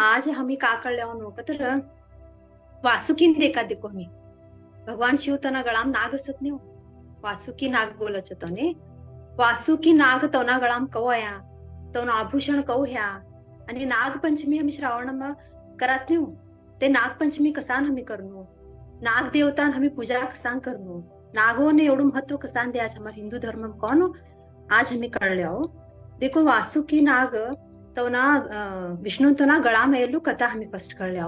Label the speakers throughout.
Speaker 1: आज हमी का कळल्यावर तर वासुकी देखा देखो मी भगवान शिव तना गळाम नाग असत नहीं वासुकी नाग बोलच होतो ने वासुकी नाग तोना गळाम कवया तोना आभूषण कव ह्या आणि नागपंचमी आम्ही श्रावण करत नाही ते नागपंचमी कसान आम्ही करनो नाग देवता आम्ही पूजा कसान करनो नागो ने एवढं महत्व कसान द्यायचं हमारे हिंदू धर्म में कौन आज हमें कर लिया देखो वासुकी नाग तोना विष्णु तोना गळा मेलू कथा हमें फर्स्ट कर लिया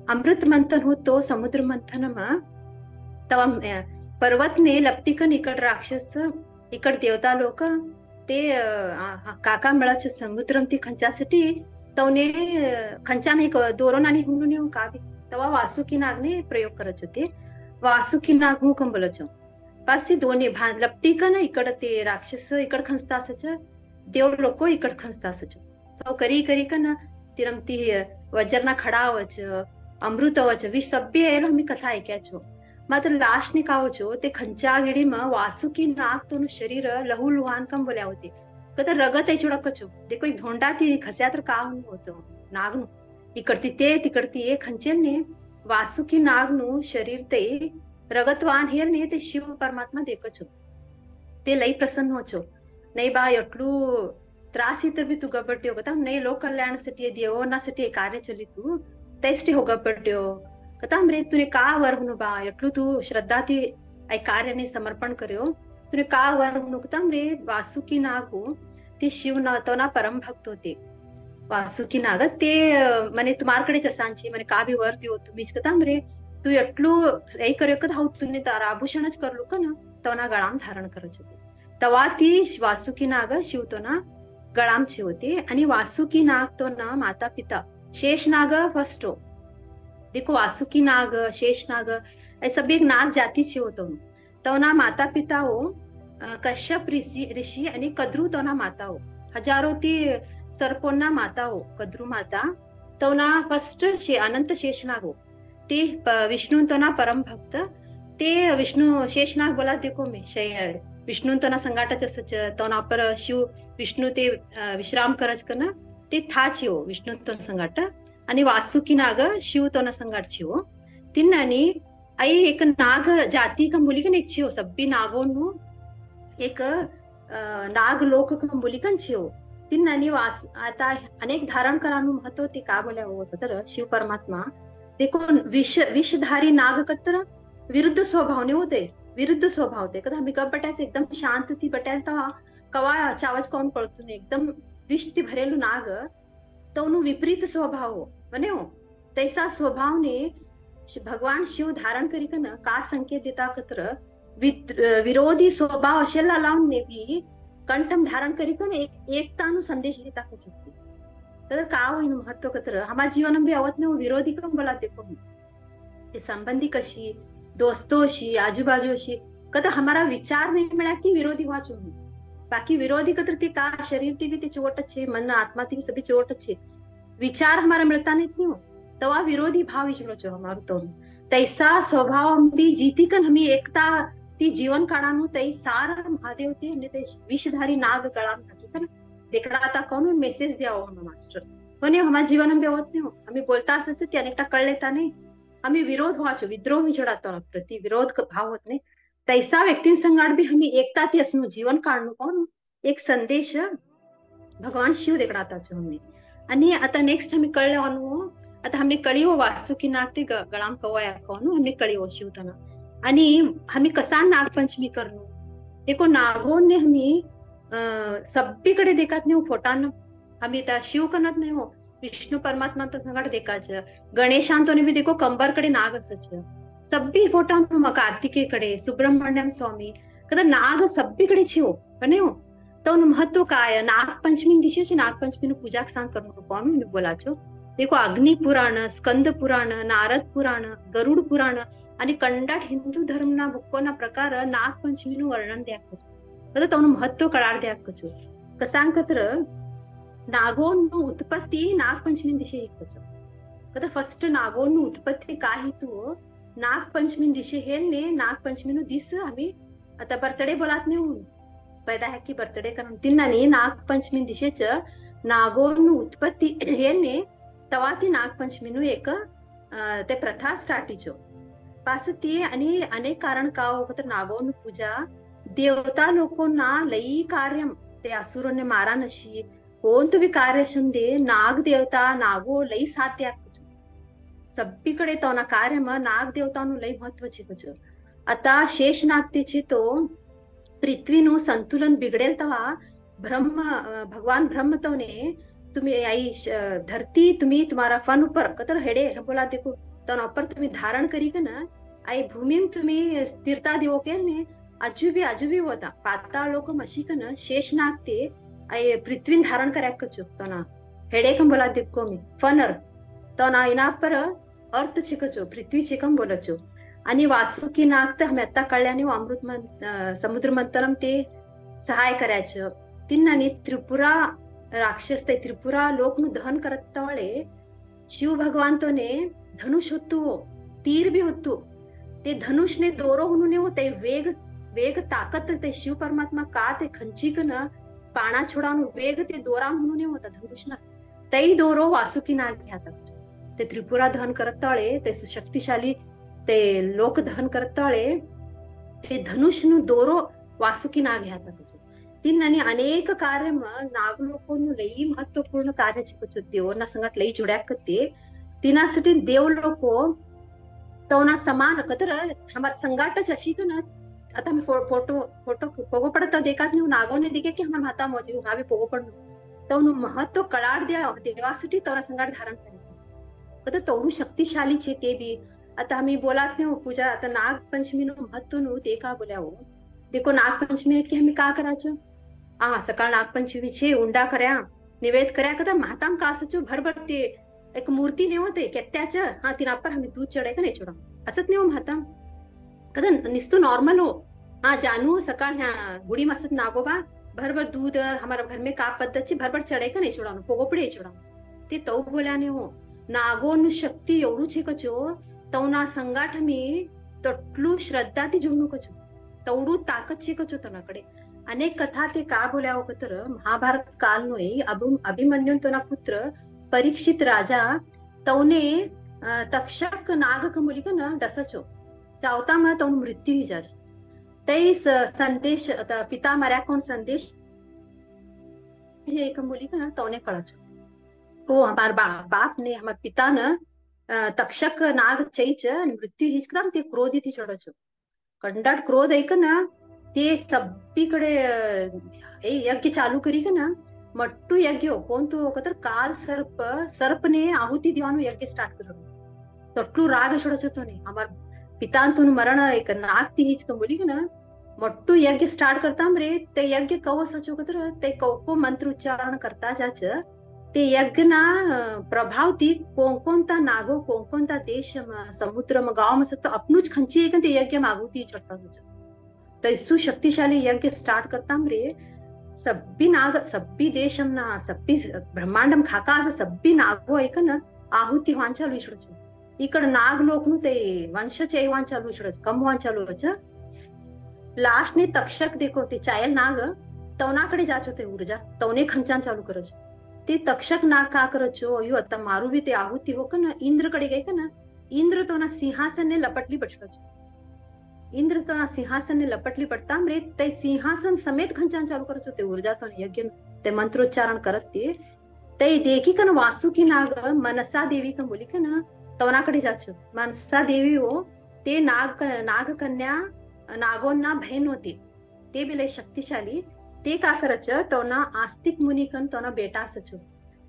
Speaker 1: अमृत मंथन हो तो समुद्र मंथन में तवा पर्वत ने लपटिकन इकड राक्षस इकड देवता लोक ते काका मिळाचे समुद्रम ती खंचासाठी तवने खंचाने दोरोन आणि हुंडून येऊ का तवा वासुकी नागने प्रयोग करत होते वासुकी नाग हूं कम बोलच पास ते दोन्ही लपटिकन इकड ते राक्षस इकड खंचता असच देव लोक इकड खंचता असच तो करी करी कन तिरमती वज्रना खडा आवच अमृत आवच विष सभ्य एलो हमी कथा ऐक्याचो मात्र लास्ट ने काव छो ते खंचा गिड़ी में वासुकी नाग तो शरीर लहू लुहान कम बोल्या होते कत रगत है चुड़क छो देखो एक धोंडा थी खस्या तर काव होतो नाग नु इकडती ते तिकडती ए खंचेन ने वासुकी नाग नु शरीर ते रगतवान हेर ने ते शिव परमात्मा देखो छो ते लई प्रसन्न हो छो नहीं बा एटलू त्रास इतर भी तू गबट्यो कता नहीं लोक कल्याण सटी देवोना सटी कार्य चली तू तेस्टी हो गबट्यो कथा हमरे तूने का वर हुनु बा एटलू तू श्रद्धा थी आई कार्य ने समर्पण कर्यो तूने का वर हुनु कथा हमरे वासुकी नागो ते शिव ना तो ना परम भक्त होते वासुकी नाग ते मने तुम्हारकडे चसांची मने का भी वर दियो तुम्हीच कथा हमरे तू एटलू आई कर्यो कथा हाउ तूने तारा आभूषणच करलो का ना तो ना गळाम धारण करत होते तवा ती वासुकी नाग शिव तो ना गळाम शिवते आणि वासुकी नाग तो ना माता पिता शेष नाग फर्स्ट देखो वासुकी नाग शेष नाग सब एक नाग जाती छे होतो तो ना माता पिता हो कश्यप ऋषि आणि कद्रू तो ना माता हो हजारो ती सर्पोना माता हो कद्रू माता तो ना फर्स्ट अनंत शेषनाग हो ते विष्णु तो ना परम भक्त ते विष्णु शेषनाग बोला देखो मी विष्णु तो ना संगाटच सच तो ना पर शिव विष्णु ते विश्राम करच कना ते था छे हो विष्णु तो संगाट आणि वासुकी नाग शिव तो न संगाट छिवो तिन्नानी आई एक नाग जाति का मुलिकन एक छिवो सब्बी नागोनु एक नाग लोक का मुलिकन छिवो तिन्नानी वास आता अनेक धारण करानु महत्व ते का बोल्या हो तर शिव परमात्मा देखो विषधारी नाग कत्र विरुद्ध स्वभावने होते विरुद्ध स्वभाव ते कदा हमी कब बटायचे एकदम शांत थी बटायल ता कवा चावच कोण पळतून एकदम विष ती भरेलू नाग तो विपरीत स्वभाव बने हो तैसा स्वभाव ने भगवान शिव धारण करी कन का संकेत देता कत्र विरोधी स्वभाव अशेला लावून ने भी कंठम धारण करी कन एकता नु संदेश देता कचती तर का होईन महत्व कत्र हमार जीवन में भी आवत ने विरोधी कम बोला देखो ते संबंधी कशी दोस्तोशी आजूबाजूशी कदा हमारा विचार नहीं मिला कि विरोधी हुआ चो बाकी विरोधी कत्र ते का शरीर ती भी ते चोट अच्छे मन आत्मा ती सभी चोट अच्छे विचार हमारा मिलता नहीं हो तो वह विरोधी भाव विचरो छो हमारो तो तैसा स्वभाव हम भी जीती कन हमी एकता ती जीवन काढानु तै सार महादेव ते ने ते विषधारी नाग गळाम टाकी कर देखड़ा आता कौन मेसेज द्या हो मास्टर कोने हमारा जीवन में होत नहीं हो हमी बोलता असच ते अनेकटा कळ लेता नहीं हमी विरोध हुआ छो विद्रोह छड़ातो प्रति विरोध का भाव होत नहीं तैसा व्यक्ती संगाड भी हमी एकता ती असनु जीवन काढनु कोण एक संदेश भगवान शिव देखडाता छो हमने आणि आता नेक्स्ट हमी कळले अनु आता हमने कळी हो वासुकी नाग ते गळाम कवया कोण हमने कळी हो शिव तना आणि हमी कसा नागपंचमी करनो देखो नागोन ने हमी सब्बीकडे देखत नाही फोटान हमी त्या शिव कनत नाही हो विष्णु परमात्मा तो संगड देखाच गणेशांतोने भी देखो कंबरकडे नाग असच सब्बी फोटा कार्तिकेकडे सुब्रह्मण्यम स्वामी कदा नाग सब्बीकडे छियो बने हो तो महत्व काय नागपंचमी दिशेची नागपंचमी पूजा सांग करू कोण बोला छो देखो अग्नि पुराण स्कंद पुराण नारद पुराण गरुड पुराण आणि कंडाट हिंदू धर्मना बुक्कोना प्रकार नागपंचमी वर्णन द्याक कदा तो महत्व कळार द्याक छो कसांग कत्र नागोन उत्पत्ति नागपंचमी दिशे इकचो कदा फर्स्ट नागोन उत्पत्ति का हेतु नागपंचमी दिशे हेने नागपंचमी दिस आम्ही आता बर्थडे बोलात नाही होऊन पैदा है की बर्थडे करून तिन्नानी नागपंचमी दिशेच नागोन उत्पत्ति हेने तेव्हा ती नागपंचमीનું एक તે પ્રથા સ્ટાર્ટી છો પાછ તે અને અનેક કારણ કાઓ વખત નાગોનું પૂજા દેવતા લોકોના લઈ કાર્યમ તે અસુરોને મારા નશી કોणतं बी कार्य संदे नाग देवता नागो लई साध्य सगळीकडे तो ना कार्य मग नाग देवताનું લઈ મહત્વ છે आता शेष नाग ते છે તો पृथ्वीનું संतुलन बिघडेल तेव्हा भगवान ब्रह्म तो ने तुम्ही आई धरती तुम्ही तुम्हारा फन ऊपर कतर हेडे बोला देखो तन ऊपर तुम्ही धारण करी का ना आई भूमि में तुम्ही स्थिरता देवो के ने अजुबी होता पाताळ लोक मशी का ना शेष नाग ते आई पृथ्वी धारण કર્યા કચો તો ના हेडे कम बोला देखो मी फनर तो ना इना पर अर्थ छिकचो पृथ्वी छिकम बोलचो आणि वासुकी नाग तर हम आता कळल्याने अमृत समुद्र मंथनम ते सहाय करायचं तिन्नानी त्रिपुरा राक्षस ते त्रिपुरा लोक नु दहन करत वळे शिव भगवान तो ने धनुष होतो तीर भी होतो ते धनुष ने दोरो म्हणून होते वेग ताकत ते शिव परमात्मा का ते खंचीक न पाणा छोडानु वेग ते दोरा म्हणून होता धनुष ना तई दोरो वासुकी नाग घ्यातात ते त्रिपुरा दहन करत वळे ते शक्तिशाली ते लोक दहन करत वळे ते धनुष नु दोरो वासुकी नाग घ्यातात तिन्नानी अनेक कार्य नाग लोकों लई महत्वपूर्ण कार्य छिकचो देवना संगट लई जुड्याकते तिनासाठी देव लोको तवना समान कतर हमार संगाटच अशी तो ना आता मी फोटो पोगो पडता देखात नहीं नागोने दिखे की हमार माता मोजी हावी पोगो पडनो तवनु महत्व कळाड द्या देवासाठी तवना संगाट धारण करायचं आता तवनु शक्तिशाली छे ते बी आता आम्ही बोलात नाही पूजा आता नाग पंचमी નું महत्व નું ते का बोल्यावो देखो नाग पंचमी की हमें का करायचं सकाळ नागपंचमी छे उंडा कर्या निवेद कर्या कदा माताम कासचो भरभर ते एक मूर्ती ने होते केत्याच तिना पर हमें दूध चढाय का नाही चढा असत नाही माताम कदा निस्तू नॉर्मल हो जानू सकाळ ह्या गुडी मसत नागोबा भरभर दूध हमारा घर में का पद्धत छे भरभर चढाय का नाही चढानो पोगोपडे चढा ते तौ बोल्याने हो नागोनु शक्ती एवढू छे कचो तौना संगाठ मी तटलू श्रद्धा ती जुळणू कचो तवडू ताकद छे कचो तनाकडे अनेक कथा ते का बोल्यावो तर महाभारत काल नोई अभिमन्यु तोना पुत्र परीक्षित राजा तौने तक्षक नाग कमुलिक न डसचो चावता म तौन मृत्यु ही जास तई संदेश पिता मर्या कोण संदेश एक मुलिक न तौने कळचो हो हमार बाप ने हमार पिता न तक्षक नाग चैच मृत्यू हिचकम ते क्रोधित ही चढचो कंडाट क्रोध ऐक ना ते सगळीकडे यज्ञ चालू करी का ना मट्टू यज्ञ कोणतो तर काल सर्पने आहुती देवानो यज्ञ स्टार्ट करो तटलू राग छोड़चतो ने हमार पितांतुन मरण एक नाग ती हिच कंबोली का ना मट्टू यज्ञ स्टार्ट करता रे ते यज्ञ कव सचो तर ते कवको मंत्र उच्चारण करता जाच ते यज्ञ ना प्रभाव ती कोणकोणता नागो कोणकोणता देश समुद्र म गाव म सत अपनुच खंची एक ते यज्ञ मागुती चढता तैसु शक्तिशाली यज्ञ स्टार्ट करता रे सब्बी नाग सब्बी देशम ना सब्बी ब्रह्मांडम खाका सब्बी नागो ऐक ना आहुती वांचालू इकडच इकड नाग लोक नु ते वंश चे वांचालू इकडच कम वांचालू वच लास्ट ने तक्षक देखो ते चायल नाग तवनाकडे जाच होते ऊर्जा तवने खंचान चालू करच ते तक्षक नाग का करचो अयो आता मारू बी ते आहुती हो का ना इंद्र कडे गई का ना इंद्र तो ना सिंहासन ने लपटली पटकच इंद्र तो ना सिंहासन ने लपटली पडता रे ते सिंहासन समेत खंचान चालू करत होते ऊर्जा तो यज्ञ ते मंत्रोच्चारण करत ते देखी कन वासुकी नाग मनसा देवी का बोली का ना तवनाकडे जाचो मनसा देवी हो ते नाग कन्या नागोंना बहन होती ते बिले शक्तिशाली ते का करच तो ना आस्तिक मुनी कन तो ना बेटा असचो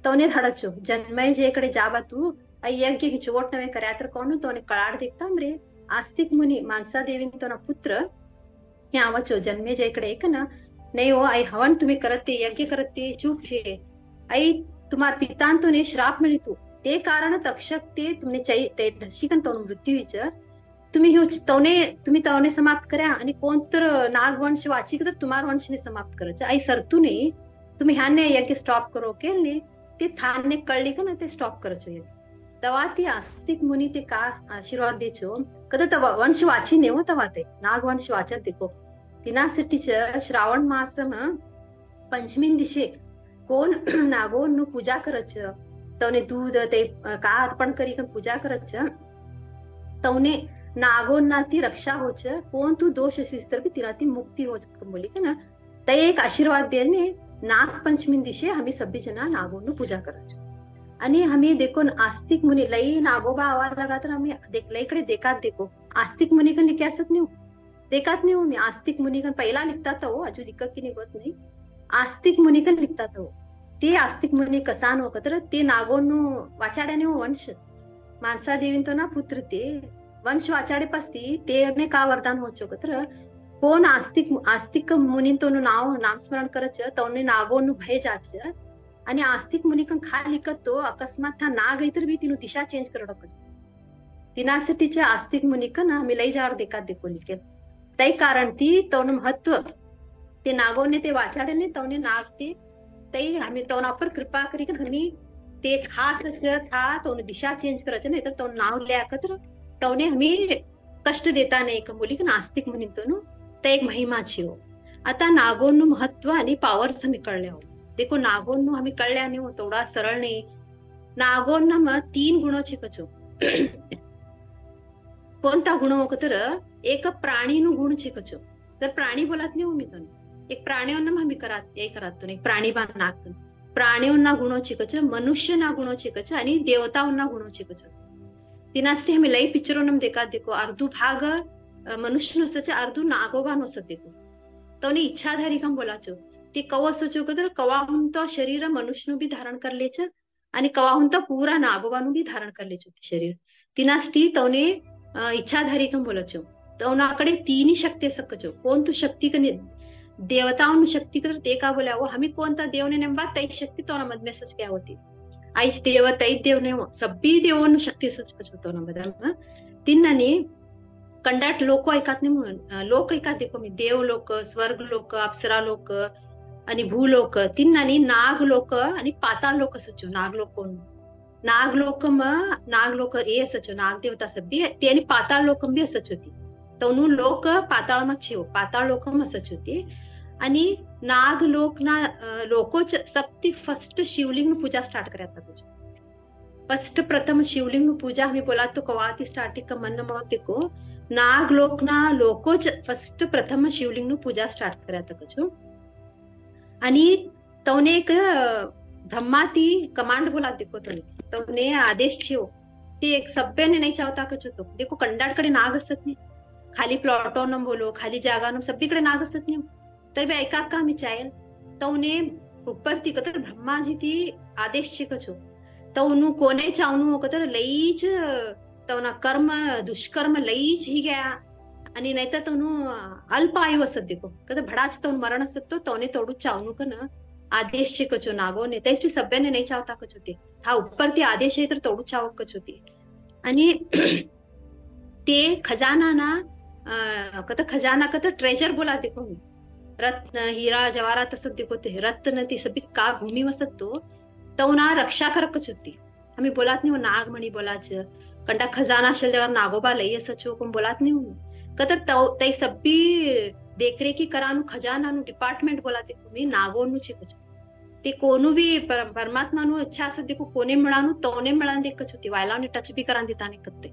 Speaker 1: तोने धडचो जन्मय जेकडे जाबा तू यज्ञ की चोट नवे कर्या तर कोण तोने कळाड देखता रे आस्तिक मुनी मानसा देवी तो ना पुत्र हे आवचो जन्मे जेकडे एक ना नहीं हो आई हवन तुम्ही करते यज्ञ करते चूक छे आई तुम्हार पितांतो ने श्राप मिळतो ते कारण तक्षक ते तुमने ते दशिकन तो मृत्यू विच तुम्ही तवने समाप्त कर्या आणि कोणतर नाग वंश वाची तर तुम्हार वंशने समाप्त करायचं आई सरतुने तुम्ही ह्याने यज्ञ स्टॉप करो केले ते थाने कळली का ना ते स्टॉप करायचो यज्ञ तवा ती आस्तिक मुनी ते का आशीर्वाद देचो कदा तवा वंश वाची ने हो तवा ते नाग वंश वाचत देखो तिनासाठीच श्रावण मास पंचमी दिशे कोण नागोनु पूजा करच तवने दूध ते का अर्पण करी कन पूजा करत छ तवने नागोना ती रक्षा हो छ कोण तू दोष असीस तर बी तिला ती मुक्ती हो बोली का ना ते एक आशीर्वाद देने नाग पंचमी दिवशी आम्ही सब्बी जना नागोनु पूजा करत आणि आम्ही देखो आस्तिक मुनी लई नागोबा आवाज लगा तर आम्ही लईकडे देखात देखो आस्तिक मुनी कन लिखे असत नाही देखात नाही मी आस्तिक मुनी कन पहिला लिखतात हो अजून लिखत की निघत नाही आस्तिक मुनी कन लिखतात हो ते आस्तिक मुनी कसान हो तर ते नागोनु वाचाड्याने हो वंश मानसा देवीन तो ना पुत्र ते वंश वाचाडे पासती ते का वरदान हो चोक तर कोण आस्तिक आस्तिक मुनी तो नामस्मरण करच तवने नागोनु भय जाच आणि आस्तिक मुनी कन खा लिखत तो अकस्मात था नाग तर बी तिनु दिशा चेंज कर डक तिनासाठीचे आस्तिक मुनी कन आम्ही लई जार देखात देखो लिखे तई कारण ती तवन महत्व ते नागोने ते वाचाडे तवने नाग ते तई आम्ही तवना पर कृपा करी कन हमी ते खास था तवन दिशा चेंज करच नाही तर तवन नाव ले आकत तवने हमी कष्ट देता नाही का बोली कन आस्तिक मुनी तो ते एक महिमा छी हो आता नागोनु महत्व आणि पावर्स हमी कळले हो देखो नागोनु हमी कळल्या नाही हो थोडा सरळ नाही नागोना म 3 गुणो छिकचो कोणता गुण हो तर एक प्राणीनु गुण छिकचो तर प्राणी बोलत नाही हो मी तो एक प्राणीओना हमी करात एक करात एक प्राणी बा नाग प्राणीओना गुणो छिकचो मनुष्य ना गुणो छिकचो आणि देवताओना गुणो छिकचो तिनास्ती हमी लई पिक्चरो नम देखात देखो अर्धु भाग मनुष्य नसते अर्धु नागोबा नसत देखो तो इच्छाधारी कम बोलाचो ते कवा सोचो तर कवाहून तो शरीर मनुष्यनु बी धारण कर लेच आणि कवाहून तो पूरा नागोबानु बी धारण कर लेचो शरीर तिनास्ती तवने इच्छाधारी कम बोलाचो तवनाकडे 3 शक्ती सकचो कोण तू शक्ती कने देवताओं शक्ती कर ते का बोला वो हमें कोणता देव ने नेमबा तई शक्ती तो मध में सच क्या होती आईच देव तई देव ने सब्बी देवों शक्ती सच कचो ना बदल तिन्नाने कंडाट लोक ऐकात नाही म्हणून लोक ऐकात देखो मी देव लोक स्वर्ग लोक अप्सरा लोक आणि भूलोक तिन्नानी नाग लोक आणि पाताळ लोक सचो नाग लोक ए सचो नाग देवता सब्बी ते आणि पाताळ लोक बी असच होती तवनु लोक पाताळ मा छेव पाताळ लोक मा सच होती आणि नाग लोक ना लोकोच सबती फर्स्ट शिवलिंग पूजा स्टार्ट करता तुझे फर्स्ट प्रथम शिवलिंग पूजा हमें बोला तो कवाती स्टार्टिंग का मन मत को नाग लोक ना लोकोच फर्स्ट प्रथम शिवलिंग पूजा स्टार्ट करता कचो आणि तवने एक ब्रह्माती कमांड बोला देखो तवने आदेश ठेव ते एक सभ्यने नाही चावता कचो तो देखो कंडाडकडे नाग असत नाही खाली प्लॉटोनम बोलो खाली जागानम सब्बीकडे नाग असत नाही तरी ऐका का मी चाहेल तवने उपरती कतर ब्रह्माजी ती आदेश शिकचो तवनु कोने चावनु कतर लईच तवना कर्म दुष्कर्म लईच ही गया आणि नाहीतर तवनु अल्प आयु असत देखो कतर भडाच तवन मरण असत तो तवने तोडू चावनु कन आदेश शिकचो नागोने त्याची सभ्याने नाही चावता कचो ते हा उपरती आदेश आहे तर तोडू चाव कचो ते आणि ते खजाना ना कतर खजाना कतर ट्रेजर बोला देखो मी रत्न हीरा जवाहरात असत देखो ते रत्न ती सभी का भूमी वसत तो तवना रक्षा करकच होती आम्ही बोलात नाही नाग म्हणी बोलाच कंडा खजाना शलवर नागोबा लई असचो कोण बोलात नाही कतर तई सब्बी देखरेखी करानु खजानानु डिपार्टमेंट बोलाते मी नागोनु छिकच ते कोनु बी परमात्मानु इच्छा असत देखो कोने मिळानु तवने मिळान देखच होती वायलाने टच बी करान देताने कत्ते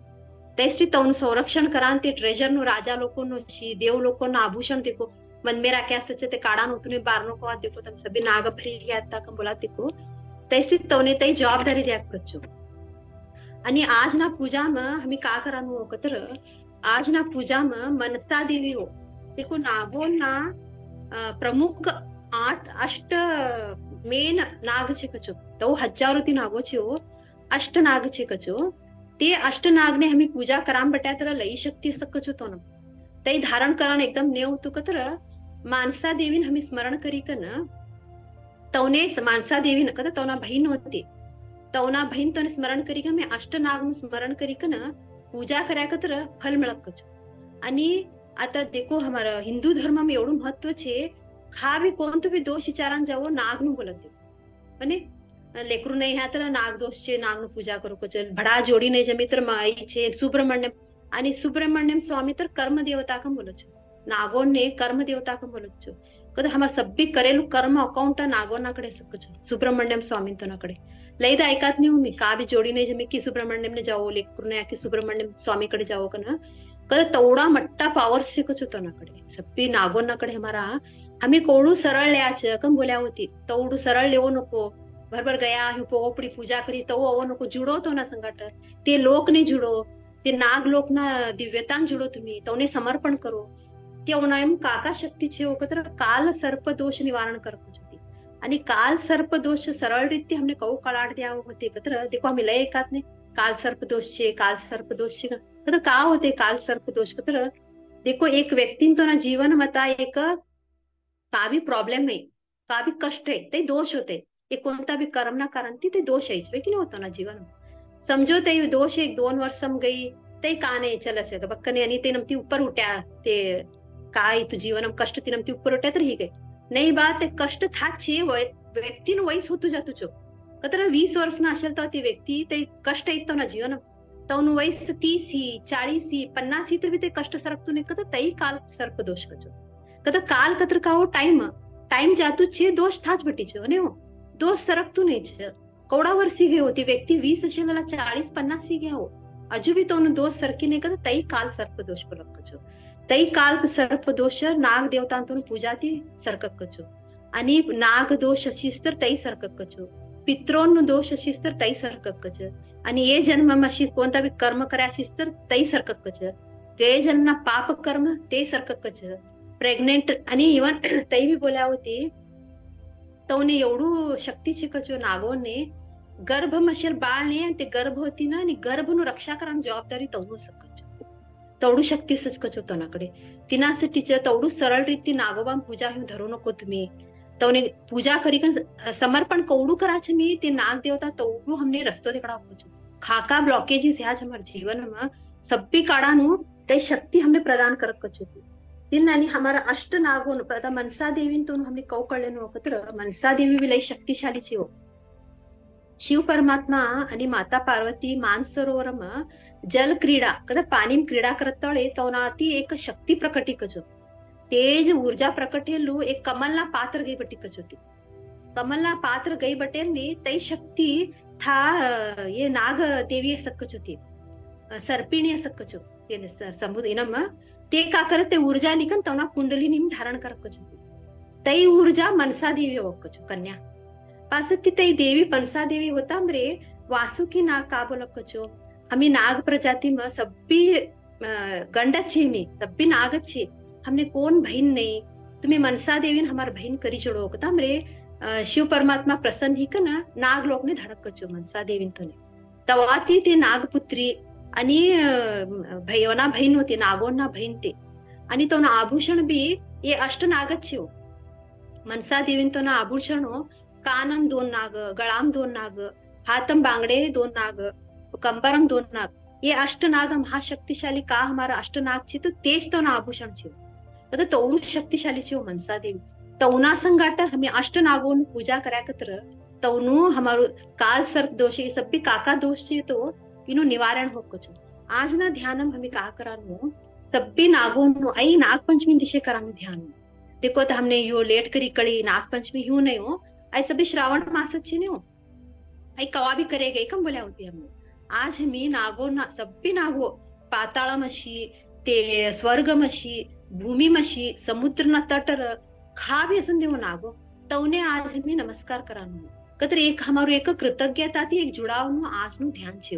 Speaker 1: तेस्टी तवनु संरक्षण करान ते ट्रेजर नु राजा लोकोनु ची देव लोकोनु आभूषण देखो मन मेरा क्या सच ते काढा उतने बारनो को देखो तब सभी नाग भरी आता का बोला देखो तैसी तवने तई जवाबदारी द्या कचो आणि आज ना पूजा में हमें का करानु हो कतर आज ना पूजा में मनसा देवी हो देखो नागोन ना प्रमुख 8 अष्ट मेन नाग छिकचो तो हजारों ती नागो छो अष्ट नाग छिकचो ते अष्ट नाग ने हमें पूजा कराम बटा तर लई शक्ती सकचो तो न तई धारण करान एकदम नेव तो कतर मानसा देवीन हमें स्मरण करी कन तवने मानसा देवी न कतर तवना बहीण होते तवना बहीण तने स्मरण करी कन मैं अष्ट नाग नु स्मरण करी कन पूजा कर्या कतर फल मिळत कचो आणि आता देखो हमारा हिंदू धर्म में एवढं महत्व छे खा भी कोण तो भी दोष विचारान जावो नाग नु बोलते અને लेकरू नहीं है तर नाग दोष छे नाग नु पूजा करू कचल भडा जोडी नहीं जमी तर माई छे सुब्रमण्यम आणि सुब्रमण्यम स्वामी तर कर्म देवता का बोलो छो नागोन ने कर्म देवता का बोलो छो कद हम सब्बी करेलू कर्म अकाउंट नागोना कडे सकचो सुब्रमण्यम स्वामी तोना कडे लयदा ऐकत नाही हो मी का बी जोडी नाही मी की सुब्रमण्यम ने जावं लेकरू नाही की सुब्रमण्यम स्वामीकडे जावं का ना कदा तेवढा मट्टा पावर सिकच होतो नाकडे सप्पी नागोनाकडे हमारा हमें कोडू सरळ ल्याच कम बोल्या होती तेवढू सरळ लेवो नको बरोबर गया पोपडी पूजा करी तो अवो नको जुडो तो ना संगाट ते लोक ने जुडो ते नाग लोक ना दिव्यतान जुडो तुम्ही तवने समर्पण करो ते एम काका शक्तीचे होकर काल सर्प दोष निवारण करत होती आणि काल सर्प दोष सरळ रीती हमने कऊ कळाड द्या होते कत्र देखो आम्ही लय एकात नाही काल सर्प दोषचे तर का होते काल सर्प दोष कत्र देखो एक व्यक्ती तो ना जीवन मता एक का भी प्रॉब्लेम आहे का भी कष्ट आहे ते दोष होते एक कोणता भी कर्म ना कारण ते दोष आहे की नाही होतो ना जीवन समजो ते दोष एक 2 वर्षम गई ते का नाही चलच आहे बक्कने आणि ते नमती ऊपर उठ्या ते काय तू जीवन कष्ट ती नमती ऊपर उठ्या तर ही गई नाही बा ते कष्ट थाचे व्यक्तीन वयस होतो जा तुझो कतर 20 वर्ष ना असेल तर ती व्यक्ती ते कष्ट येतो ना जीवन तवन वयस 30 ही 40 ही 50 ही तर भी ते कष्ट सरकतो नाही कतर तई काल सर्प दोष कचो कतर काल कतर का हो टाइम जातू छे दोष थाच बटीचो ने हो दोष सरकतो नाही छे कवडा वर्षी गे होती व्यक्ती 20 असेल 40-50 ही गे हो अजू भी तवन दोष सरकी नाही कतर तई काल सर्प दोष पलक कचो तई काल सर्प दोष नाग देवतांतून पूजा ती सरकक कचो आणि नाग दोष अशीस तर तई सरकक कचो पित्रोन दोष अशीस तर तई सरकक कच आणि ये जन्म अशी कोणता भी कर्म करायसीस तर तई सरकक कच ते जन्म पाप कर्म ते सरकक कच प्रेग्नेंट आणि इवन तई बी बोल्या होती तवने एवढू शक्तीची कचो नागोने गर्भ मशेल बाळने ते गर्भ होती ना आणि गर्भनु रक्षा करायची जबाबदारी तवू सकच तेवढू शक्ती सचकच होतो नाकडे तिनासाठीच तेवढू सरळ रीती नागोबा पूजा घेऊन धरू नको तुम्ही तवने पूजा करी समर्पण कवडू करायचं मी ते नाग देवता तेवढू हमने रस्तो तिकडा खाका ब्लॉकेजेस ह्या हमारे जीवन में सब्बी काढानु ते शक्ति हमने प्रदान करत कचो दिन आणि हमारा अष्ट नागोन पता मनसा देवी तो हमने कौ कळले नो कत्र मनसा देवी विलय शक्तिशाली ची हो शिव परमात्मा आणि माता पार्वती मानसरोवरम जल क्रीडा कदा पानी क्रीडा करत तळे तवनाती एक शक्ति प्रकटी कचो तेज ऊर्जा प्रकटेलू एक कमलना पात्र गई बटी कचोती कमलना पात्र गई बटेल ने तई शक्ति था ये नाग देवी सकच होती सर्पिणी सकच समुद्र इनम ते का करत ते ऊर्जा निकन तवना कुंडलिनी धारण करकच होती तई ऊर्जा मनसा देवी वकच कन्या पासती तई देवी मनसा देवी होता हमरे वासुकी नाग का बोलकचो हमी नाग प्रजाति में सब्बी गंड छे में सब्बी नाग छे हमने कौन बहन नहीं तुम्हें मनसा देवी हमार बहन करी चढ़ो कता हमरे शिव परमात्मा प्रसन्न ही ना नाग लोक ने धडक कचो मनसा देवी तवाती ते नागपुत्री आणि भैवना बहीण होती नागोना बहीण ते आणि तो ना आभूषण बी ये अष्ट नागच छे मनसा देवी तो ना आभूषण हो कानम 2 नाग गळाम 2 नाग हातम बांगडे 2 नाग कंबरम 2 नाग ये अष्ट नाग महाशक्तिशाली का हमारा अष्ट नाग छे तो तेज तो ना आभूषण छे तो तोड़ू शक्तिशाली छे मनसा देवी तौना संगाट हमें अष्ट नागों पूजा करा कतर तौनु हमारो काल सर्प दोष ये सब भी काका दोष छे तो इनो निवारण हो कचो आज ना ध्यानम हमें का करानो सब्बी नागों आई नाग पंचमी दिशे करानो ध्यान देखो तो हमने यो लेट करी कड़ी नाग पंचमी यूं नहीं हो आई सभी श्रावण मास छे नहीं हो आई कवा भी करे गई कम बोल्या होती हमने आज हमें नागो ना सब्बी नागो पाताळमशी ते स्वर्गमशी भूमीमशी समुद्रना तटर खा भी असन देवो नागो तवने आज हमें नमस्कार करानो कतर एक हमारो एक कृतज्ञता थी एक जुड़ाव नु आज नु ध्यान छे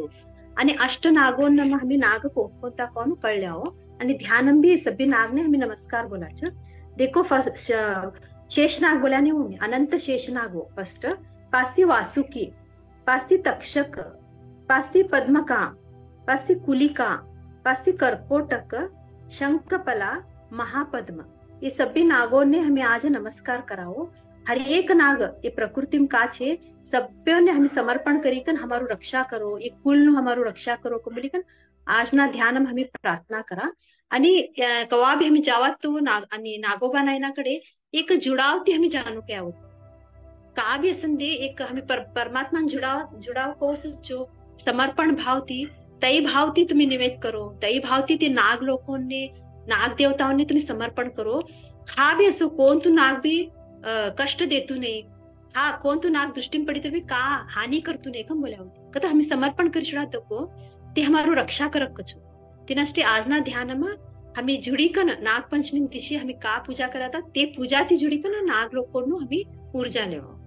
Speaker 1: आणि अष्ट नागों नमा हमें नाग कोणता कोण कळल्याओ आणि ध्यानम भी सभी नाग ने हमें नमस्कार बोलाच देखो फर्स्ट शेषनाग बोल्या ने मी अनंत शेषनाग हो फर्स्ट पासी वासुकी पासी तक्षक पासी पद्मका पासी कुलिका पासी कर्कोटक शंखपला महापद्म ये सभी नागों ने हमें आज नमस्कार कराओ हर एक नाग ये प्रकृति में का छे सभ्यों ने हमें समर्पण करीकन हमारू रक्षा करो ये कुल नु हमारू रक्षा करो को बोलीकन आज ना ध्यान हमें प्रार्थना करा आणि कवा भी हमें जावत तो नाग आणि नागोबा नायनाकडे एक जुड़ाव ती हमें जानो क्या हो का भी असन दे एक हमें परमात्मा जुड़ाव को जो समर्पण भाव थी तई भाव थी तुम्हें निवेद करो तई भाव थी ते नाग लोगों ने नाग देवताओं ने तुम्हें समर्पण करो खा भी असो कोण तू नाग भी कष्ट देतू नाही हा कोण तो नाग दृष्टि में पड़ी तो भी का हानि करतू नहीं कम बोल्या होती कदा हमें समर्पण कर छड़ा तको ते हमारो रक्षा करक कछु तिनष्टे आजना ध्यानमा हमें जुड़ी कन नाग पंचमी दिवशी हमें का पूजा कराता ते पूजा ती जुड़ी कन नाग लोग को हमें ऊर्जा लेवा